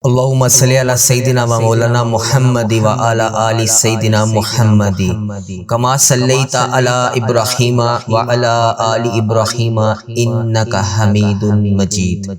اللهم صل على سيدنا ومولانا محمد وعلى آل سيدنا محمد كما صليت على إبراهيم وعلى آل إبراهيم إنك حميد مجيد۔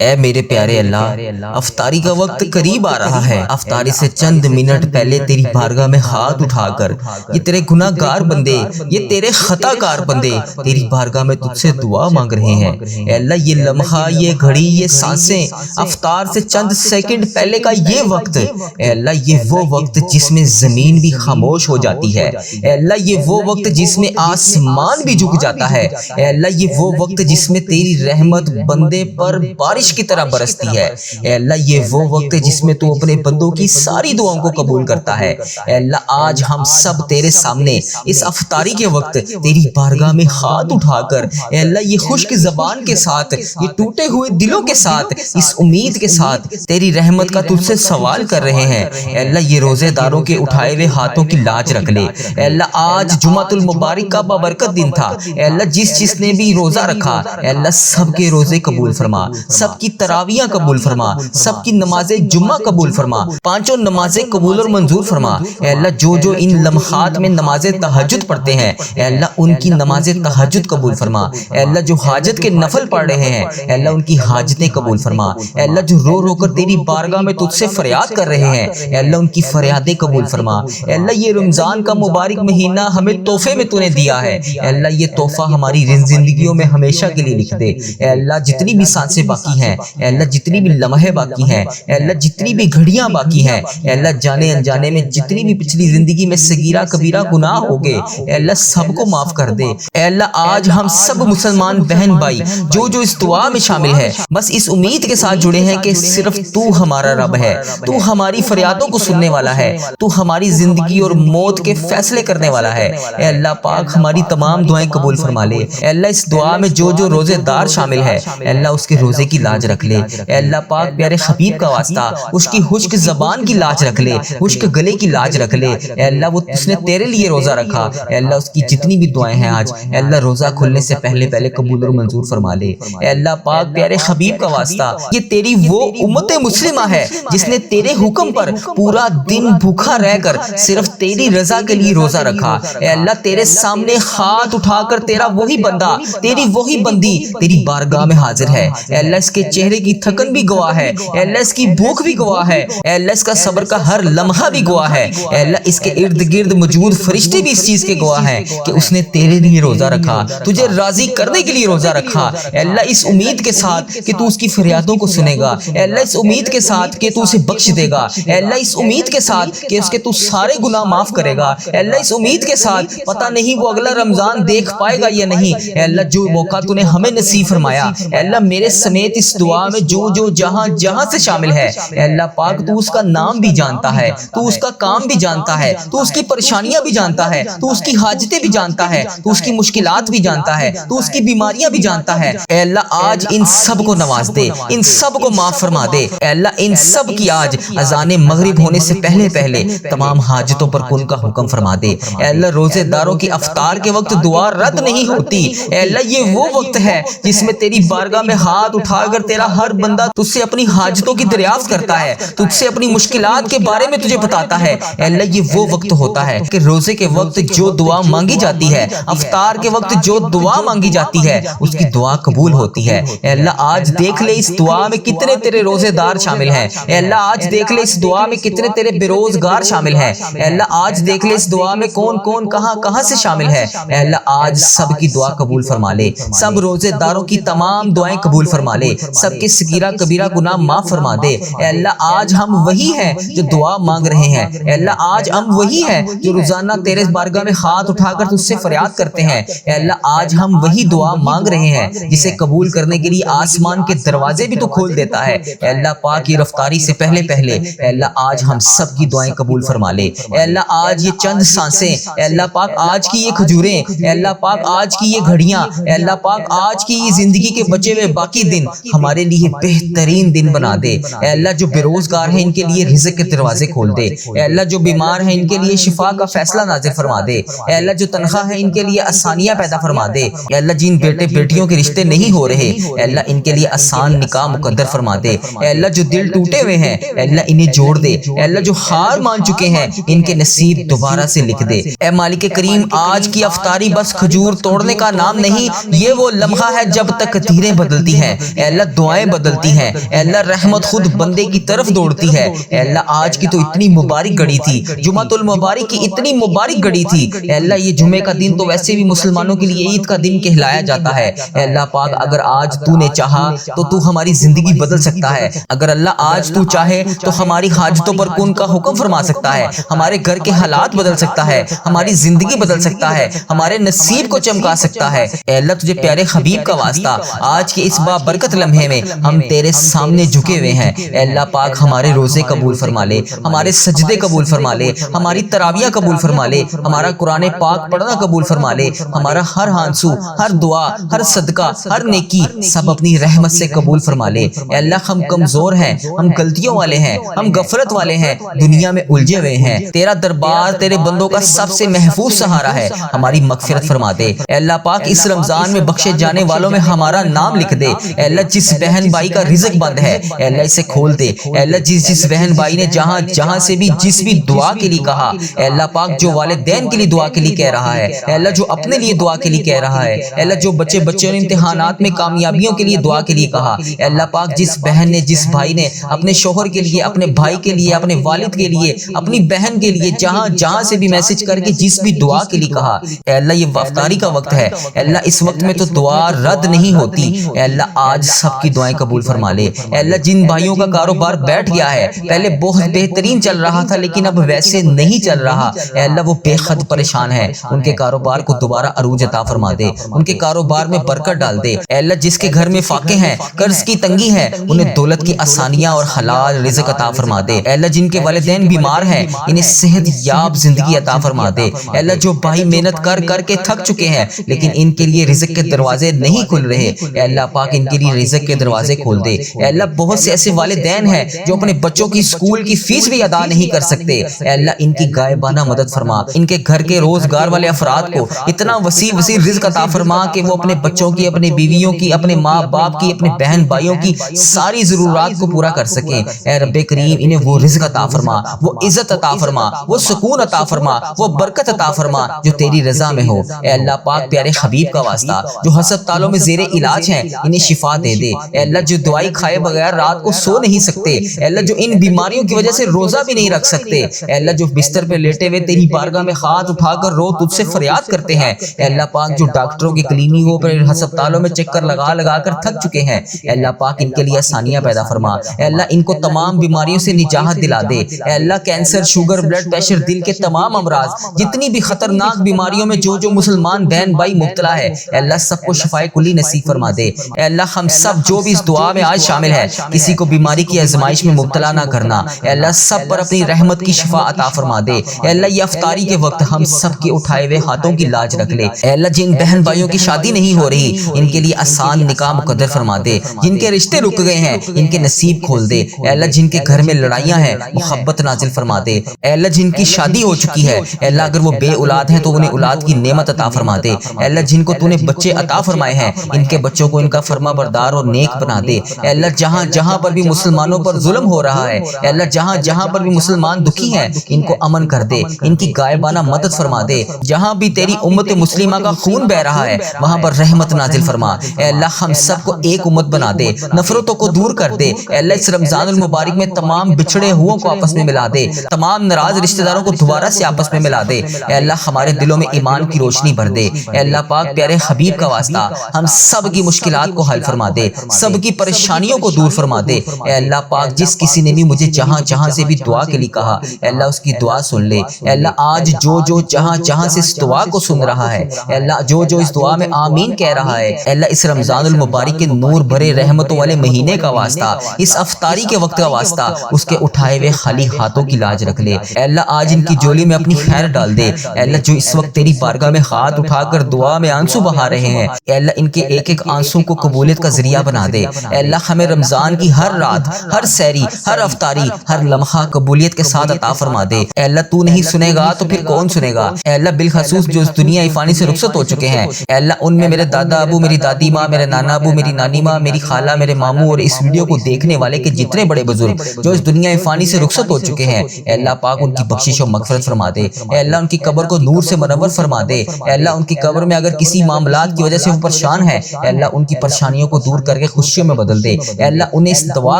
اے میرے پیارے اللہ، افطاری کا وقت قریب آ رہا ہے۔ افطاری سے چند منٹ پہلے تیری بارگاہ میں ہاتھ اٹھا کر یہ تیرے گناہ گار بندے، یہ تیرے خطا کار بندے تیری بارگاہ میں تجھ سے دعا مانگ رہے ہیں۔ اے اللہ، یہ لمحہ، یہ گھڑی، یہ سانسیں، افطار سے چند سیکنڈ پہلے کا یہ وقت، اے اللہ یہ وہ وقت جس میں زمین بھی خاموش ہو جاتی ہے۔ اے اللہ یہ وہ وقت جس میں آسمان بھی جھک جاتا ہے۔ اے اللہ یہ وہ وقت جس میں تیری رحمت بندے پر بارش کی طرح برستی ہے۔ اے اللہ یہ وہ وقت جس میں تو اپنے بندوں کی ساری دعاؤں کو قبول کرتا ہے۔ اے اللہ آج ہم سب تیرے سامنے اس افطاری کے وقت تیری بارگاہ میں ہاتھ اٹھا کر، اے اللہ یہ خشک زبان کے ساتھ، یہ ٹوٹے ہوئے دلوں کے ساتھ، اس امید کے ساتھ تیری رحمت کا تجھ سے سوال کر رہے ہیں۔ اے اللہ یہ روزے داروں کے اٹھائے ہوئے ہاتھوں کی لاج رکھ لے۔ اے اللہ آج جمعۃ المبارک کا بابرکت دن تھا۔ اے اللہ جس نے بھی روزہ رکھا، اے اللہ سب کے روزے قبول فرما، سب کی تراویحاں قبول فرما، سب کی نماز جمعہ قبول فرما، پانچوں نمازیں قبول اور منظور فرما۔ اے اللہ جو ان لمحات میں نماز تہجد پڑھتے ہیں، اے اللہ ان کی نماز تہجد قبول فرما۔ اے اللہ جو حاجت کے نفل پڑھ رہے ہیں، اے اللہ ان کی حاجتیں قبول فرما۔ اے اللہ جو رو رو کر تیری بارگاہ میں تجھ سے فریاد کر رہے ہیں، اے اللہ ان کی فریادیں قبول فرما۔ اے اللہ یہ رمضان کا مبارک مہینہ ہمیں تحفے میں تو نے دیا ہے، اے اللہ یہ تحفہ ہماری زندگیوں میں ہمیشہ کے لیے لکھ دے۔ اے اللہ جتنی بھی سانسیں باقی ہیں، اے اللہ جتنی بھی لمحے باقی ہیں، اے اللہ جتنی بھی گھڑیاں باقی ہیں، اے اللہ جانے انجانے میں جتنی بھی پچھلی زندگی میں صغیرہ کبیرہ گناہ ہو گئے، اے اللہ سب کو معاف کر دے۔ اے اللہ آج ہم سب مسلمان بہن بھائی جو اس دعا میں شامل ہے، بس اس امید کے ساتھ جڑے ہیں کہ صرف تو ہمارا رب ہے، تو ہماری فریادوں کو سننے والا ہے، تو ہماری زندگی اور موت کے فیصلے کرنے والا ہے۔ اے اللہ پاک ہماری تمام دعائیں قبول فرما لے۔ اے اللہ اس دعا میں جو روزے دار شامل ہے، اے اللہ اس کے روزے کی لاج رکھ لے۔ اے اللہ پاک پیارے حبیب کا واسطہ اس کی خشک زبان کی لاج رکھ لے، خشک گلے کی لاج رکھ لے۔ اے اللہ وہ اس نے تیرے لیے روزہ رکھا، اے اللہ اس کی جتنی بھی دعائیں ہیں آج، اے اللہ روزہ کھلنے سے پہلے قبول اور منظور فرما لے۔ اے اللہ پاک پیارے حبیب کا واسطہ یہ تیری وہ امت مسلمہ ہے جس نے تیرے حکم پر پورا دن بھوکا رہ کر صرف تیری رضا کے لیے روزہ رکھا۔ اے اللہ تیرے سامنے ہاتھ اٹھا کر تیرا وہی بندہ، تیری وہی بندی تیری بارگاہ میں حاضر ہے۔ اے اللہ اس کے چہرے کی تھکن بھی گواہ ہے، اے اللہ اس کی بھوک بھی گواہ ہے، اے اللہ اس کا صبر کا ہر لمحہ بھی گواہ ہے۔ اے اللہ اس کے ارد گرد موجود فرشتے بھی اس چیز کے گواہ ہیں کہ اس نے تیرے لیے روزہ رکھا، تجھے راضی کرنے کے لیے روزہ رکھا۔ اے اللہ اس امید کے ساتھ کہ تو اس کی فریادوں کو سنے گا، اے اللہ اس امید کے ساتھ کہ تو اسے بخش دے گا، اے اللہ اس امید کے ساتھ کہ اس کے تو سارے گناہ معاف کرے گا، اے اللہ اس امید کے ساتھ پتہ نہیں وہ اگلا رمضان دیکھ پائے گا یا نہیں، اے اللہ جو موقع تو نے ہمیں نصیب فرمایا، اے اللہ میرے سمیت اس دعا میں جو جہاں سے شامل ہے، اے اللہ پاک تو اس کا نام بھی جانتا ہے، تو اس کا کام بھی جانتا ہے، تو اس کی پریشانیاں بھی جانتا ہے، تو اس کی حاجتیں بھی جانتا ہے، تو اس کی مشکلات بھی جانتا ہے، تو اس کی بیماریاں بھی جانتا ہے۔ اے اللہ آج ان سب کو نواز دے، ان سب کو معاف فرما دے۔ اے اللہ ان سب کی آج اذان مغرب ہونے سے پہلے تمام حاجتوں پر کن کا حکم فرما دے۔ اے اللہ روزے داروں کی افطار کے وقت دعا رد نہیں ہوتی۔ اے اللہ یہ وہ وقت ہے جس میں تیری بارگاہ میں ہاتھ اٹھا کر تیرا ہر بندہ تجھ سے اپنی حاجتوں کی دریافت کرتا ہے، تجھ سے اپنی مشکلات کے بارے میں تجھے بتاتا ہے۔ اے اللہ یہ وہ وقت ہوتا ہے کہ روزے کے وقت جو دعا مانگی جاتی ہے، افطار کے وقت جو دعا مانگی جاتی ہے، اس کی دعا قبول ہوتی ہے۔ اے اللہ آج دیکھ لے اس دعا میں کتنے تیرے روزے دار شامل ہیں۔ اے اللہ آج دیکھ لے اس دعا میں کتنے تیرے بے روزگار شامل ہیں۔ اے اللہ آج دیکھ لے اس دعا میں کون کہاں سے شامل ہے۔ اے اللہ آج سب کی دعا قبول فرما لے، سب روزے داروں کی تمام دعائیں قبول فرما لے، سب کے صغیرہ کبیرہ گناہ معاف فرما دے۔ اے اللہ آج ہم وہی ہیں جو دعا مانگ رہے ہیں، اے اللہ آج ہم وہی ہیں جو روزانہ تیرے بارگاہ میں ہاتھ اٹھا کر تجھ سے فریاد کرتے ہیں۔ اے اللہ آج ہم وہی دعا مانگ رہے ہیں جسے قبول کرنے کے لیے آسمان کے دروازے بھی تو کھول دیتا ہے۔ اے اللہ پاک یہ رفتاری سے پہلے اے اللہ آج ہم سب کی دعائیں قبول فرما لے۔ اے اللہ آج یہ چند سانسیں، اے اللہ پاک آج کی یہ کھجوریں، اے اللہ پاک آج کی یہ گھڑیاں، اے اللہ پاک آج کی یہ زندگی کے بچے ہوئے باقی دن ہمارے لیے بہترین دن بنا دے۔ اے اللہ جو بے روزگار ہیں ان کے لیے رزق کے دروازے کھول دے۔ اے اللہ جو بیمار ہیں ان کے لیے شفا کا فیصلہ نازل فرما دے۔ اے اللہ جو تنخواہ ہے ان کے لیے آسانیاں پیدا فرما دے۔ اے اللہ جن بیٹے بیٹیوں کے رشتے نہیں ہو رہے، اے اللہ ان کے لیے آسان نکاح مقدر فرما دے۔ اے اللہ جو دل ٹوٹے ہوئے ہیں اے اللہ انہیں جوڑ دے، اے اللہ جو ہار مان چکے ہیں ان کے نصیب دوبارہ سے لکھ دے۔ اے مالک کریم آج کی افطاری بس کھجور توڑنے کا نام نہیں، یہ وہ لمحہ ہے جب تک تیریں بدلتی ہیں، اے اللہ دعائیں بدلتی ہیں، اے اللہ رحمت خود بندے کی طرف دوڑتی ہے۔ اے اللہ آج کی تو اتنی مبارک گھڑی تھی، جمعۃ المبارک کی اتنی مبارک گھڑی تھی، اے اللہ یہ جمعے کا دن تو ویسے بھی مسلمانوں کے لیے عید کا دن کہلایا جاتا ہے۔ اے اللہ پاک اگر آج تو نے چاہا تو تو ہماری زندگی بدل سکتا ہے، اگر اللہ آج تو چاہے تو ہماری حاجتوں پر کن کا حکم فرما سکتا ہے، ہمارے گھر کے حالات بدل سکتا ہے، ہماری زندگی بدل سکتا ہے، ہمارے نصیب کو چمکا سکتا ہے۔ اے اللہ تجھے پیارے حبیب کا واسطہ آج کے اس بابرکت لمحے میں ہم تیرے سامنے جھکے ہوئے ہیں، اے اللہ پاک ہمارے روزے قبول فرما لے، ہمارے سجدے قبول فرما لے، ہماری تراویح قبول فرما لے، ہمارا قرآن پاک پڑھنا قبول فرما لے، ہمارا ہر آنسو، ہر دعا، ہر صدقہ، ہر نیکی سب اپنی رحمت سے قبول فرما لے۔ اے اللہ ہم کمزور ہیں، ہم غلطیوں والے ہیں، ہم غفلت والے ہیں، دنیا میں الجھے ہوئے ہیں، تیرا دربار تیرے بندوں کا سب سے محفوظ سہارا ہے، ہماری مغفرت فرما دے۔ اے اللہ پاک اس رمضان میں بخشے جانے والوں میں ہمارا نام لکھ دے۔ اے اللہ جس بہن بھائی کا رزق بند ہے اے اللہ اسے کھول دے۔ اے اللہ جس بہن بھائی نے جہاں سے بھی جس بھی دعا کے لیے کہا، اے اللہ پاک جو والدین کے لیے دعا کے لیے کہہ رہا ہے، اے اللہ جو اپنے لیے دعا کے لیے کہہ رہا ہے، اے اللہ جو بچوں نے امتحانات میں کامیابیوں کے لیے دعا کے لیے کہا، اے اللہ پاک جس بہن نے جس بھائی نے اپنے شوہر کے لیے، اپنے بھائی کے لیے، اپنے والد کے لیے، اپنی بہن کے لیے جہاں سے بھی میسج کر کے جس بھی دعا کے لیے کہا، اے اللہ یہ افطاری کا وقت ہے، اے اللہ اس وقت میں تو دعا رد نہیں ہوتی، اے اللہ آج سب کی دعائیں قبول فرما لے۔ اے اللہ جن بھائیوں کا کاروبار بیٹھ گیا ہے، پہلے بہت بہترین چل رہا تھا لیکن اب ویسے نہیں چل رہا، اے اللہ وہ بے حد پریشان ہے، ان کے کاروبار کو دوبارہ عروج عطا فرما دے، ان کے کاروبار میں برکت ڈال دے۔ اے اللہ جس کے گھر میں فاقے ہیں، قرض کی تنگی ہے، انہیں دولت کی آسانیاں اور حلال رزق عطا فرما دے۔ اے اللہ جن کے والدین بیمار ہیں انہیں صحت یاب زندگی عطا فرما دے۔ اے اللہ جو بھائی محنت کر کے تھک چکے ہیں لیکن ان کے لیے رزق کے دروازے نہیں کھل رہے، اے اللہ پاک ان کے لیے رزق کے دروازے کھول دے۔ اے اللہ بہت سے ایسے والدین ہیں جو اپنے بچوں کی اسکول کی فیس بھی ادا نہیں کر سکتے، اے اللہ ان کی غائبانہ مدد فرما، ان کے گھر کے روزگار والے افراد کو اتنا وسیع رزق عطا فرما کہ وہ اپنے بچوں کی، اپنے بیویوں کی، اپنے ماں باپ کی، اپنے بہن بھائیوں کی ساری ضرورات کو پورا کر سکیں۔ اے رب کریم انہیں وہ رزق عطا فرما، وہ عزت عطا فرما، وہ سکون عطا فرما، وہ برکت عطا فرما جو تیری رضا میں ہو۔ اے اللہ پاک پیارے حبیب کا واسطہ جو ہسپتالوں میں زیر علاج ہیں انہیں شفا دے دے۔ اے اللہ جو دوائی کھائے بغیر رات کو سو نہیں سکتے، اے اللہ جو ان بیماریوں کی وجہ سے روزہ بھی نہیں رکھ سکتے، اے اللہ جو بستر پہ لیٹے ہوئے تیری بارگاہ میں ہاتھ اٹھا کر رو تجھ سے فریاد کرتے ہیں، اے اللہ پاک جو ڈاکٹروں کی کلینکوں پر ہسپتالوں میں چکر لگا کر تھک چکے ہیں، اے اللہ پاک ان کے لیے آسانیاں پیدا فرما۔ اے اللہ ان کو تمام بیماریوں سے نجات دلا دے۔ اے اللہ کینسر، شوگر، بلڈ پریشر، دل کے تمام امراض، جتنی بھی خطرناک بیماریوں میں جو مسلمان بہن بھائی مبتلا ہے، اے اللہ سب کو شفائے کلی نصیب فرما دے۔ اے اللہ ہم سب جو بھی اس دعا میں آج شامل ہے کسی کو بیماری کی آزمائش میں مبتلا نہ کرنا، اے اللہ سب پر اپنی رحمت کی شفا عطا فرما دے۔ اے اللہ یہ افطاری کے وقت ہم سب کے اٹھائے ہوئے ہاتھوں کی لاج رکھ لے۔ اے اللہ جن بہن بھائیوں کی شادی نہیں ہو رہی ان کے لیے آسان نکاح مقدر فرما دے، جن کے رشتے رک گئے ہیں ان کے نصیب کھول دے۔ اے اللہ جن کے گھر میں لڑائیاں ہیں محبت نازل فرما دے۔ اے اللہ جن کی شادی ہو چکی ہے اے اللہ اگر وہ بے اولاد ہیں تو انہیں اولاد کی نعمت عطا فرما دے۔ اے اللہ جن کو تو نے بچے عطا فرمائے ہیں ان کے بچوں کو ان کا فرما بردار اور نیک بنا دے۔ اے اللہ جہاں پر بھی مسلمانوں پر ظلم ہو رہا ہے، اے اللہ جہاں پر بھی مسلمان دکھی ہیں ان کو امن کر دے، ان کی غائبانہ مدد فرما دے۔ جہاں بھی تیری امت مسلمہ کا خون بہ رہا ہے وہاں پر رحمت نازل فرما۔ اے اللہ ہم سب کو ایک امت بنا دے، نفرتوں کو دور کر دے۔ اے اللہ اس رمضان المبارک میں تمام بچھڑے ہوں کو آپس میں ملا دے، تمام ناراض رشتہ داروں کو دوبارہ سے آپس میں ملا دے۔ اے اللہ ہمارے دلوں میں ایمان کی روشنی بھر دے۔ اے اللہ پاک پیارے حبیب کا واسطہ ہم سب کی مشکلات کو حل فرما دے، سب کی پریشانیوں کو دور فرما دے۔ اے اللہ پاک جس کسی نے بھی مجھے جہاں سے بھی دعا کے لیے کہا اے اللہ اس کی دعا سن لے۔ اے اللہ آج جو جہاں سے اس دعا کو سن رہا ہے اے اللہ جو اس دعا میں آمین کہہ رہا ہے اے اللہ اس رمضان المبارک کے نور بھرے رحمتوں والے مہینے کا واسطہ، اس افطاری کے وقت کا واسطہ اس کے اٹھائے ہوئے خالی ہاتھوں کی لاج رکھ لے۔ اے اللہ آج ان کی جولی میں اپنی خیر ڈال دے۔ اے اللہ جو اس وقت تیری بارگاہ میں ہاتھ اٹھا کر دعا میں آنسو بہا رہے ہیں اے اللہ ان کے ایک آنسو کو قبولیت کا ذریعہ بنا دے۔ اے اللہ ہمیں رمضان کی ہر رات، ہر سحری، ہر افطاری، ہر لمحہ قبولیت کے ساتھ عطا فرما دے۔ اے اللہ تو نہیں سنے گا تو پھر کون سنے گا؟ اے اللہ بالخصوص جو اس دنیا فانی سے رخصت ہو چکے ہیں اے اللہ ان میں میرے دادا ابو، میری دادی ماں، میرے نانا ابو، میری نانی ماں، میری خالہ، میرے ماموں اور اس ویڈیو کو دیکھنے والے کے جتنے بڑے بزرگ جو اس دنیا فانی سے رخصت ہو چکے ہیں، اے اللہ پاک ان کی بخشش و مغفرت فرما دے، اے اللہ ان کی قبر کو نور سے منور فرما دے، اے اللہ ان کی قبر میں اگر کسی معاملات کی وجہ سے وہ پریشان ہے، اے اللہ ان کی پریشانیوں کو دور کر کے خوشیوں میں بدل دے، اے اللہ انہیں اس دعا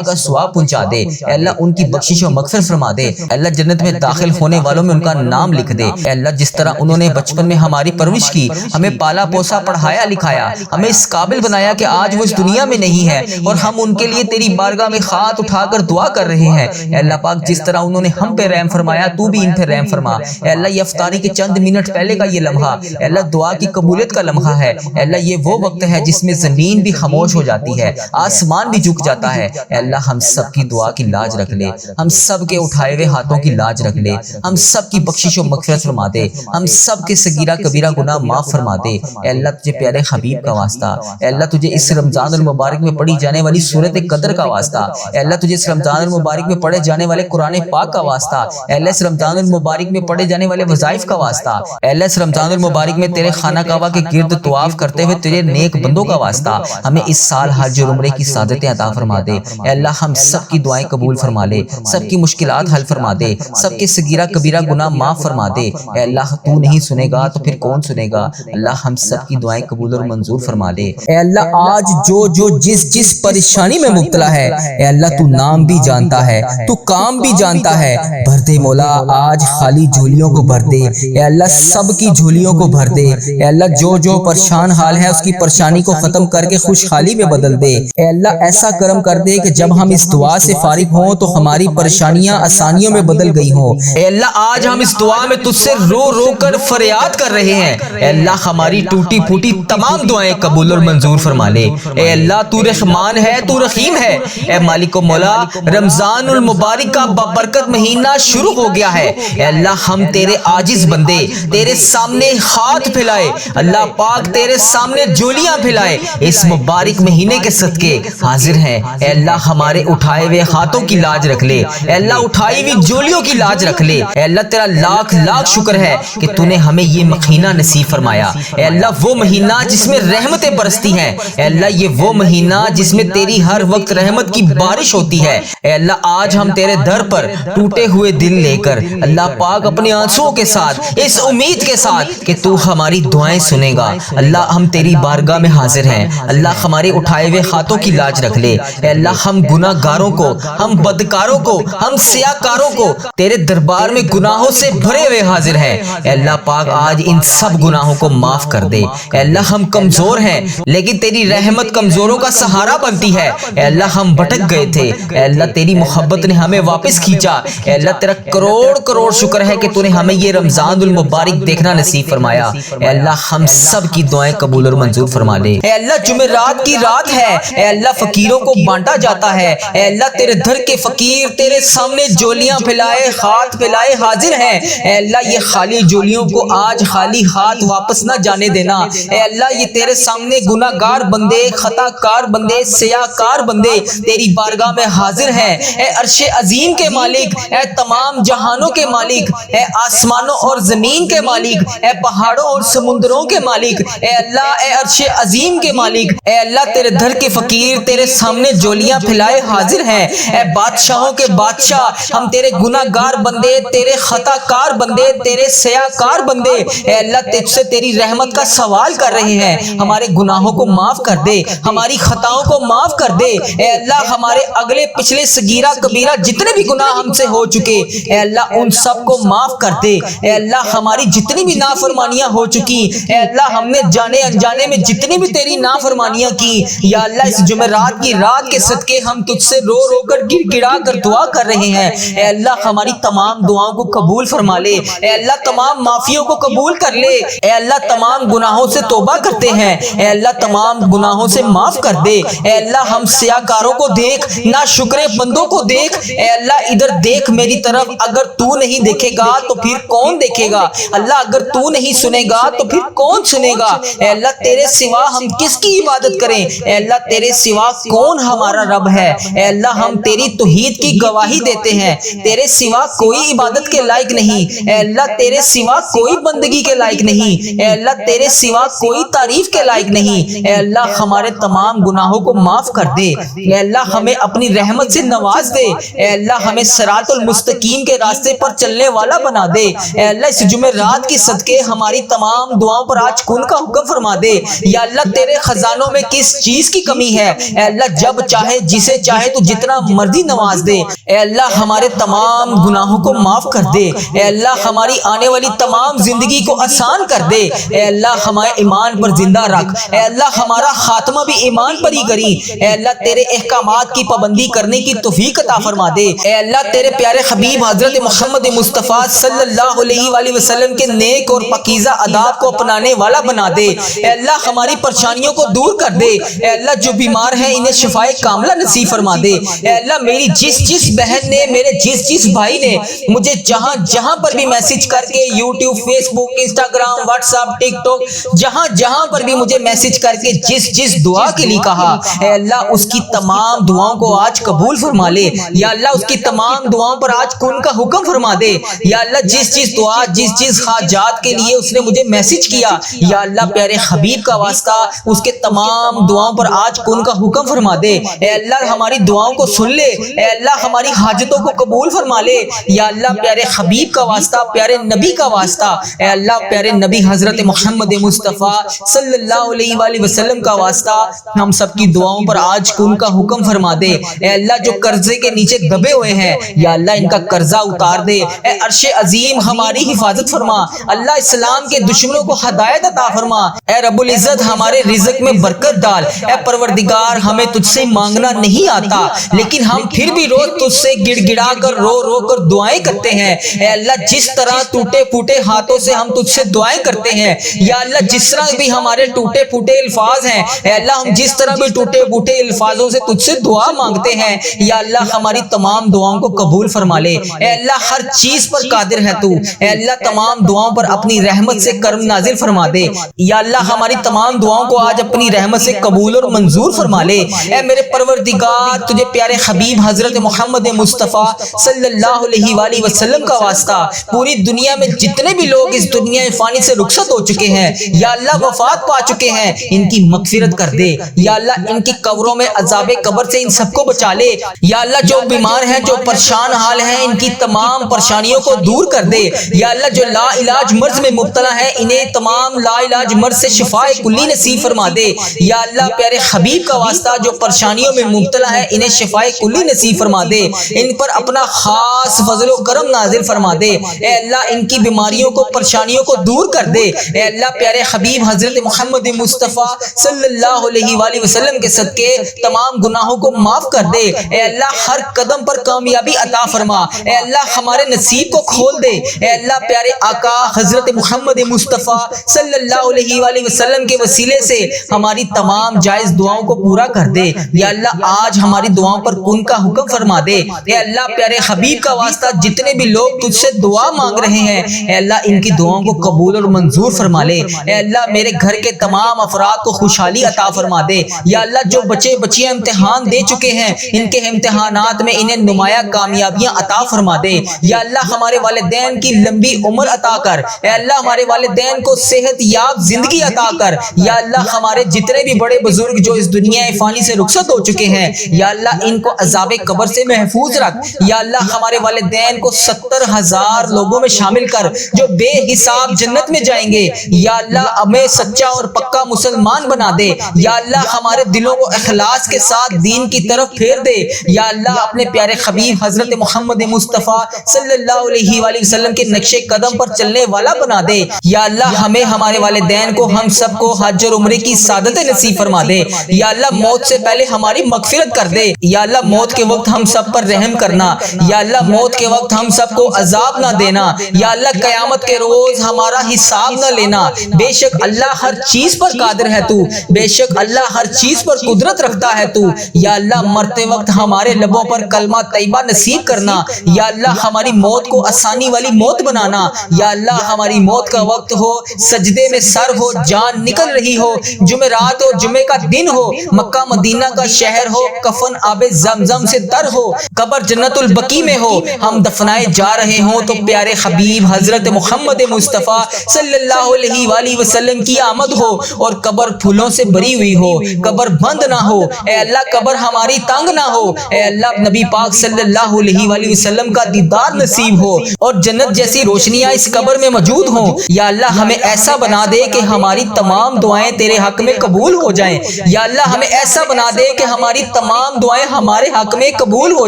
کا ثواب پہنچا دے، اے اللہ ان کی بخشش و مغفرت فرما دے، اے اللہ جنت میں داخل ہونے والوں میں ان کا نام لکھ دے، اے اللہ جس طرح انہوں نے بچپن میں ہماری پرورش کی، ہمیں پالا پوسا پڑھایا لکھایا، ہمیں اس قابل بنایا کہ آج وہ اس دنیا میں نہیں ہے اور ہم ان کے لیے تیری بارگاہ میں ہاتھ اٹھا کر دعا کر رہے ہیں، اے اللہ پاک جس طرح انہوں نے ہم پہ رحم فرمایا تو بھی ان پہ رحم فرما، اے اللہ یہ افطاری کے چند منٹ پہلے کا یہ لمحہ اے اللہ دعا کی قبولیت کا لمحہ ہے، اے اللہ یہ وہ وقت ہے جس میں زمین بھی خاموش ہو جاتی ہے، آسمان بھی جھک جاتا ہے، اے اللہ ہم سب کی دعا کی لاج رکھ لے، ہم سب کے اٹھائے ہوئے ہاتھوں کی لاج رکھ لے، ہم سب کی بخشش و مغفرت فرما دے، ہم سب کے صغیرہ کبیرہ گناہ معاف فرما دے، اے اللہ تجھے پیارے حبیب کا واسطہ، اے اللہ تجھے اس رمضان المبارک میں پڑھی جانے والی سورۃ قدر کا واسطہ، اے اللہ تجھے اس رمضان المبارک میں پڑھے جانے والے قرآن پاک کا واسطہ، اے اللہ اس رمضان المبارک میں پڑھے جانے والے وظائف کا واسطہ، اے اللہ اس رمضان المبارک میں تیرے خانہ کعبہ کے گرد طواف کرتے ہوئے تیرے نیک بندوں کا واسطہ، ہمیں اس سال حج اور عمرے کی سعادتیں عطا فرما دے، اے اللہ ہم سب کی دعائیں قبول فرما لے، سب کی مشکلات حل فرما دے، سب کے صغیرہ کبیرہ گناہ معاف فرما دے، اے اللہ تو نہیں سنے گا تو پھر کون سنے گا، اللہ ہم سب کی دعائیں قبول اور منظور فرما لے، اے اللہ آج جو جس پریشانی میں مبتلا ہے، اے اللہ تو نام بھی جانتا ہے، تو کام بھی جانتا ہے، بھر دے مولا آج خالی جھولیوں کو بھر دے، اے اللہ سب کی جھولیوں کو بھر دے، اے اللہ جو پریشان حال ہے اس کی پریشانی کو ختم کر کے خوشحالی میں بدل دے، اے اللہ ایسا کرم کر دے کہ جب ہم اس دعا سے فارغ ہوں تو ہماری پریشانیاں آسانیوں میں بدل گئی ہوں، اے اللہ آج ہم اس دعا میں تجھ سے رو کر فریاد کر رہے ہیں، اے اللہ ہماری ٹوٹی پھوٹی تمام دعائیں قبول اور منظور فرما لے، اے اللہ تو رحمان ہے تو رحیم ہے، اے مالک و مولا رمضان المبارک کا بابرکت مہینہ شروع ہو گیا ہے، اے اللہ ہم تیرے عاجز بندے تیرے سامنے ہاتھ پھیلائے، اللہ پاک تیرے سامنے جولیاں پھیلائے اس مبارک مہینے کے صدقے حاضر ہیں، اے اللہ ہمارے اٹھائے ہوئے ہاتھوں کی لاج رکھ لے، اے اللہ اٹھائی ہوئی جولیوں کی لاج رکھ لے، اے اللہ تیرا لاکھ لاکھ شکر ہے کہ تو نے ہمیں یہ مہینہ نصیب فرمایا، اے اللہ وہ مہینہ جس میں رحمتیں برستی ہیں، اے اللہ یہ وہ مہینہ جس میں تیری ہر وقت رحمت کی بارش ہوتی ہے، اے اللہ آج ہم تیرے در پر ٹوٹے ہوئے دل لے کر اللہ پاک اپنے آنسوؤں کے ساتھ اس امید کے ساتھ کہ تو ہماری دعائیں سنے گا، اللہ ہم تیری بارگاہ میں حاضر ہیں، اللہ ہمارے اٹھائے ہوئے ہاتھوں کی لاج رکھ لے، اے اللہ ہم گناہ گاروں کو، ہم بدکاروں کو، ہم سیاکاروں کو تیرے دربار میں گناہوں سے بھرے ہوئے حاضر ہیں، اے اللہ پاک آج ان سب گناہوں کو معاف کر دے، اے اللہ ہم کمزور ہیں لیکن تیری رحمت کمزوروں کا سہارا بنتی ہے، اے اللہ ہم بھٹک گئے تھے، اے اللہ تیری محبت نے ہمیں واپس کھینچا، اے اللہ تیرا کروڑ شکر ہے کہ تو نے ہمیں یہ رمضان المبارک دیکھنا نصیب فرمایا، اے اللہ ہم سب کی دعائیں قبول اور منظور فرما لے، اے اللہ جمعرات کی رات ہے، اے اللہ فقیروں کو بانٹا جاتا ہے، اے اللہ تیرے در کے فقیر تیرے سامنے جولیاں پھیلائے ہاتھ پھیلائے حاضر ہیں، اے اللہ یہ خالی جولیوں کو آج خالی ہاتھ واپس نہ جانے دینا، اے اللہ یہ تیرے سامنے گناہ گار بندے، خطا کار بندے، سیاہ کار بندے تیری بارگاہ میں حاضر ہیں، اے عرش عظیم کے مالک، اے تمام جہانوں کے مالک، اے آسمانوں اور زمین کے مالک، اے پہاڑوں اور سمندروں کے مالک، اے اللہ اے عرش عظیم کے مالک، اے اللہ تیرے در کے فقیر تیرے سامنے جولیاں پھیلائے حاضر ہیں، اے بادشاہوں کے بادشاہ ہم تیرے گناہ گار بندے، تیرے خطا کار بندے، تیرے سیاہ کار بندے، اے اللہ تجھ سے تیری رحمت کا سوال کر رہے ہیں، ہمارے گناہوں کو معاف کر دے، ہماری خطاؤں کو معاف کر دے، اے اللہ ہمارے اگلے پچھلے صغیرہ کبیرہ جتنے بھی گناہ ہم سے ہو چکے، اے اللہ ان سب کو معاف کر دے، اے اللہ ہماری جتنی بھی نافرمانیاں ہو چکی، اے اللہ ہم نے جانے انجانے میں جتنی بھی تیری نافرمانیاں کی، یا اللہ اس جمعرات کی رات کے صدقے ہم تجھ سے رو کر گر گڑا کر دعا کر رہے ہیں، اے اللہ ہماری تمام دعاؤں کو قبول فرما لے، اے اللہ تمام معافیوں کو قبول کر لے، اے اللہ تمام گناہوں سے توبہ کرتے ہیں، اے اللہ تمام گناہوں سے معاف کر دے، اے اللہ ہم سیاکاروں کو دیکھ، نا شکرے بندوں کو دیکھ، اے اللہ ادھر دیکھ میری طرف، اگر تو نہیں دیکھے گا تو پھر کون دیکھے گا، اللہ اگر تو نہیں سنے گا تو پھر کون سنے گا، اے اللہ تیرے سوا ہم کس کی عبادت کریں، اے اللہ تیرے سوا کون ہمارا رب ہے، اے اللہ ہم تیری توحید کی گواہی دیتے ہیں، تیرے سوا کوئی عبادت کے لائق نہیں، اے اللہ تیرے سوا کوئی بندگی کے لائق نہیں، اے اللہ تیرے سوا کوئی تعریف کے لائق نہیں، اے اللہ ہمارے تمام گناہوں کو معاف کر دے، اے اللہ اللہ ہمیں اپنی رحمت سے نواز دے، اے اللہ ہمیں صراط المستقیم کے راستے پر چلنے والا بنا دے، اے اللہ اس جمعرات کی صدقے ہماری تمام دعاؤں پر آج کن کا حکم فرما دے۔ یا اللہ تیرے خزانوں میں کس چیز کی کمی ہے، اے اللہ جب چاہے جسے چاہے تو جتنا مرضی نواز دے، اے اللہ ہمارے تمام گناہوں کو معاف کر دے، اے اللہ ہماری آنے والی تمام زندگی کو آسان کر دے، اے اللہ ہمارے ایمان پر زندہ رکھ، اے اللہ ہمارا خاتمہ بھی ایمان پر ہی کری، اے اللہ تیرے احکامات کی پابندی کرنے کی توفیق عطا فرما دے، اے اللہ تیرے پیارے حبیب حضرت محمد مصطفیٰ صلی اللہ علیہ وآلہ وسلم کے نیک اور پاکیزہ آداب کو اپنانے والا بنا دے، اے اللہ ہماری پریشانیوں کو دور کر دے، اے اللہ جو بیمار ہیں انہیں شفائے کاملہ نصیب فرما دے، اے اللہ میری جس بہن نے، میرے جس بھائی نے مجھے جہاں پر بھی میسج کر کے یوٹیوب، فیس بک، انسٹاگرام، واٹس ایپ، ٹک ٹاک، جہاں پر بھی مجھے میسج کر کے جس دعا کے لیے کہا، اے اللہ اس کی تمام دعاؤں کو آج قبول فرما لے، یا اللہ اس کی تمام دعاؤں پر آج کن کا حکم فرما دے، یا اللہ جس دعا، جس حاجات کے لیے اس نے مجھے میسج کیا، یا اللہ پیارے حبیب کا واسطہ اس کے تمام دعاؤں پر آج کن کا حکم فرما دے، اے اللہ ہماری دعاؤں کو سن لے، اے اللہ ہماری حاجتوں کو قبول فرما لے، یا اللہ پیارے حبیب کا واسطہ، پیارے نبی کا واسطہ، اے اللہ پیارے نبی حضرت محمد مصطفیٰ صلی اللہ علیہ وآلہ وسلم کا واسطہ ہم سب کی دعاؤں پر آج کن کا حکم فرما دے، اے اللہ جو قرضے کے نیچے دبے ہوئے ہیں یا اللہ ان کا قرضہ اتار دے، اے عرش عظیم ہماری حفاظت فرما، اللہ اسلام کے دشمنوں کو ہدایت عطا فرما، اے رب العزت ہمارے رزق میں برکت ڈال، اے پروردگار ہمیں تجھ سے مانگنا نہیں آتا لیکن ہم پھر بھی روز تجھ سے گڑ گڑا کر رو کر دعائیں کرتے ہیں، اے اللہ جس طرح ٹوٹے پھوٹے ہاتھوں سے ہم تجھ سے دعائیں کرتے ہیں، یا اللہ جس طرح بھی ہمارے ٹوٹے پھوٹے الفاظ ہیں، اے اللہ ہم جس طرح بھی ٹوٹے پھوٹے الفاظوں سے تجھ سے دعا مانگتے ہیں، یا اللہ ہماری تمام دعاؤں کو قبول فرما لے، اے اللہ ہر چیز پر قادر ہے تو، اے اللہ تمام دعاؤں پر اپنی رحمت سے کرم نازل فرما دے، یا اللہ ہماری تمام دعاؤں کو آج اپنی رحمت سے قبول اور منظور فرما لے، اے میرے پروردگار تجھے پیارے حبیب حضرت محمد مصطفیٰ صلی اللہ علیہ وآلہ وسلم کا واسطہ پوری دنیا میں جتنے بھی لوگ اس دنیا فانی سے رخصت ہو چکے ہیں یا اللہ وفات پا چکے ہیں ان کی مغفرت کر دے، یا اللہ ان کی قبروں میں عذاب قبر سے ان سب کو بچا لے، یا اللہ جو بیمار ہیں، جو پریشان حال ہیں، ان کی تمام پریشانیوں کو دور کر دے، یا اللہ جو لا علاج مرض میں مبتلا ہیں انہیں تمام لا علاج مرض سے شفائے کلی نصیب فرما دے، یا اللہ پیارے حبیب کا واسطہ جو پریشانیوں میں مبتلا ہے انہیں شفائے کلی نصیب فرما دے، ان پر اپنا خاص فضل و کرم نازل فرما دے، اے اللہ ان کی بیماریوں کو، پریشانیوں کو دور کر دے، اے اللہ پیارے حبیب حضرت محمد مصطفیٰ صلی اللہ علیہ وآلہ وسلم کے صدقے تمام گناہوں کو معاف کر دے، اے اللہ ہر قدم پر کامیابی عطا فرما، اے اللہ ہمارے نصیب کو کھول دے، اے اللہ پیارے آقا حضرت محمد مصطفیٰ صلی اللہ علیہ وآلہ وسلم کے وسیلے سے ہماری تمام جائز دعاؤں کو پورا کر دے، یا اللہ آج ہماری دعاؤں پر کن کا حکم فرما دے، اے اللہ پیارے حبیب کا واسطہ جتنے بھی لوگ تجھ سے دعا مانگ رہے ہیں اے اللہ ان کی دعاؤں کو قبول اور منظور فرما لے، اے اللہ میرے گھر کے تمام افراد کو خوشحالی عطا فرما دے، یا اللہ جو بچے بچیاں امتحان دے چکے ہیں ان کے امتحانات میں انہیں نمایاں کامیابیاں عطا فرما دے، یا اللہ ہمارے والدین کی لمبی عمر عطا کر، اے اللہ ہمارے والدین کو صحت یاب زندگی عطا کر، یا اللہ ہمارے جتنے بھی بڑے بزرگ جو اس دنیا فانی سے رخصت ہو چکے ہیں یا اللہ ان کو عذاب قبر سے محفوظ رکھ، یا اللہ ہمارے والدین کو 70,000 لوگوں میں شامل کر جو بے حساب جنت میں جائیں گے، یا اللہ ہمیں سچا اور پکا مسلمان بنا دے، یا اللہ ہمارے دلوں کو اخلاص کے ساتھ دین کی طرف پھیر دے، یا اللہ اپنے پیارے حبیب حضرت محمد مصطفیٰ صلی اللہ علیہ وآلہ وسلم کے نقش قدم پر چلنے والا بنا دے، یا اللہ ہمیں، ہمارے والدین کو، ہم سب کو حج اور عمرے کی سعادت نصیب فرما دے، یا اللہ موت سے پہلے ہماری مغفرت کر دے، یا اللہ موت کے وقت ہم سب پر رحم کرنا، یا اللہ موت کے وقت ہم سب کو عذاب نہ دینا، یا اللہ قیامت کے روز ہمارا حساب نہ لینا، بے شک اللہ ہر چیز پر قادر ہے تو، بے شک اللہ ہر چیز پر قدرت رکھتا ہے تو، یا اللہ مرتے وقت ہمارے لبوں پر کلمہ طیبہ نصیب کرنا، یا اللہ ہماری موت کو آسانی والی موت بنانا، یا اللہ ہماری موت کا وقت ہو، سجدے میں سر ہو، جان نکل رہی ہو، جمعرات ہو، جمعے کا دن ہو، مکہ مدینہ کا شہر ہو، کفن آب زمزم سے تر ہو، قبر جنت البقیع میں ہو، ہم دفنائے جا رہے ہوں تو پیارے حبیب حضرت محمد مصطفیٰ صلی اللہ علیہ وآلہ وسلم کی آمد ہو اور قبر پھولوں سے بھری ہوئی ہو، قبر بند نہ ہو، اے اللہ قبر ہماری تنگ نہ ہو، اے اللہ نبی پاک صلی اللہ علیہ وآلہ وسلم کا دیدار نصیب ہو اور جنت جیسی روشنیاں اس قبر میں موجود ہوں۔ یا اللہ ہمیں ایسا بنا دے کہ ہماری تمام دعائیں تیرے حق میں قبول ہو جائیں، یا اللہ ہمیں ایسا بنا دے کہ ہماری تمام دعائیں ہمارے حق میں قبول ہو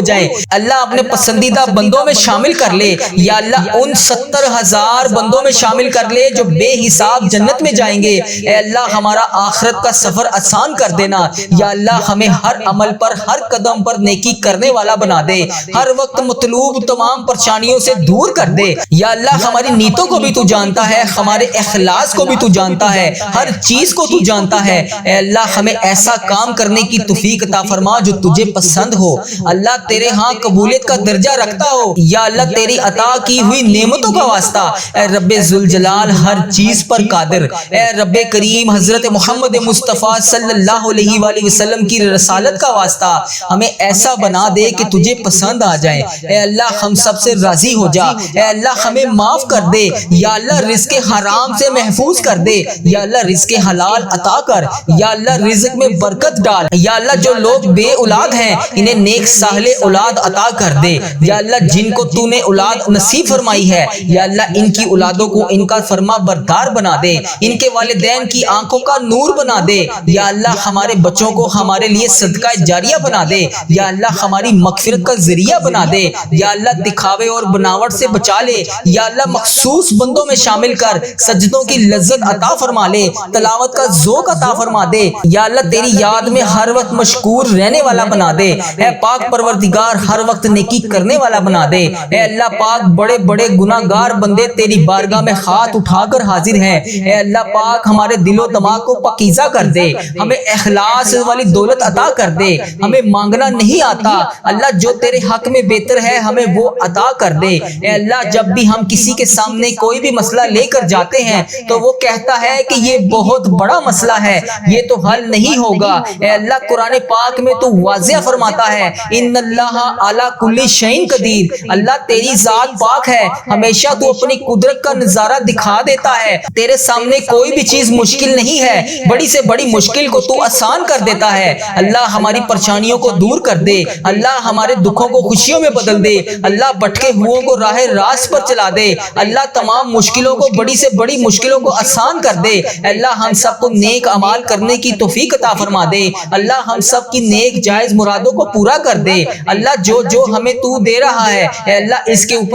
جائیں۔ اللہ اپنے پسندیدہ بندوں میں شامل کر لے، یا اللہ ان 70,000 بندوں میں شامل کر لے جو بے حساب جنت میں جائیں گے۔ اے اللہ ہمارا آخرت کا سفر آسان کر دینا، یا اللہ ہمیں ہر عمل پر ہر قدم پر نیکی کرنے والا بنا دے، ہر وقت مطلوب تمام پریشانیوں سے دور کر دے۔ یا اللہ ہماری نیتوں کو بھی تو جانتا ہے، ہمارے اخلاص کو بھی تو جانتا ہے، ہر چیز کو تو جانتا ہے۔ اے اللہ ہمیں ایسا کام کرنے کی توفیق عطا فرما جو تجھے پسند ہو، اللہ تیرے ہاں قبولیت کا درجہ رکھتا ہو۔ یا اللہ تیری عطا کی ہوئی نعمتوں کا واسطہ، اے رب ذوالجلال ہر چیز پر قادر، اے رب کریم حضرت محمد مصطفیٰ صلی اللہ علیہ وآلہ وسلم کی رسالت کا واسطہ ہمیں ایسا بنا دے کہ تجھے پسند آ جائے۔ اے اللہ ہم سب سے راضی ہو جا، اے اللہ ہمیں معاف کر دے، یا اللہ رزق حرام سے محفوظ کر دے، یا اللہ رزق حلال عطا کر، یا اللہ رزق میں برکت ڈال، یا اللہ جو لوگ بے اولاد ہیں انہیں نیک صالح اولاد عطا کر دے، یا اللہ جن کو تو نے اولاد نصیب فرمائی ہے یا اللہ ان کی اولادوں کو ان کا فرما بردار بنا دے، ان کے والدین کی آنکھوں کا نور بنا دے، یا اللہ ہمارے بچوں کو ہمارے لیے صدقہ جاریہ بنا دے، یا اللہ ہماری مغفرت کا ذریعہ بنا دے، یا اللہ دکھاوے اور بناوٹ سے بچا لے، یا اللہ مخصوص بندوں میں شامل کر سجدوں کی لذت عطا فرما لے، تلاوت کا ذوق عطا فرما دے، یا اللہ تیری یاد میں ہر وقت مشکور رہنے والا بنا دے، اے پاک پروردگار ہر وقت نیکی کرنے والا بنا دے۔ اے اللہ پاک بڑے بڑے گناہ گار بندے تیری بارگاہ میں ہاتھ اٹھا کر حاضر ہیں، اے اللہ پاک ہمارے دل و دماغ کو پاکیزہ کر دے، ہمیں اخلاص والی دولت عطا کر دے، ہمیں مانگنا نہیں آتا، اللہ جو تیرے حق میں بہتر ہے ہمیں وہ عطا کر دے۔ اے اللہ جب بھی ہم کسی کے سامنے کوئی بھی مسئلہ لے کر جاتے ہیں تو وہ کہتا ہے کہ یہ بہت بڑا مسئلہ ہے، یہ تو حل نہیں ہوگا، اے اللہ قرآن پاک میں تو واضح فرماتا ہے ان اللہ علی کل شیء قدیر، اللہ تیری ذات پاک ہے، ہمیشہ تو اپنی قدرت کا نظارہ دکھا دیتا ہے، تیرے سامنے کوئی بھی چیز مشکل نہیں ہے، بڑی سے بڑی مشکل کو تو آسان کر دیتا ہے۔ اللہ ہماری پریشانیوں کو دور کر دے، اللہ ہمارے دکھوں کو خوشیوں میں بدل دے، اللہ بھٹکے ہوئوں کو راہ راست پر چلا دے، اللہ تمام مشکلوں کو بڑی سے بڑی مشکلوں کو آسان کر دے، اللہ ہم سب کو نیک اعمال کرنے کی توفیق عطا فرما دے، اللہ ہم سب کی نیک جائز مرادوں کو پورا کر دے، اللہ جو جو ہمیں تو دے رہا ہے اے اللہ اس کے اوپر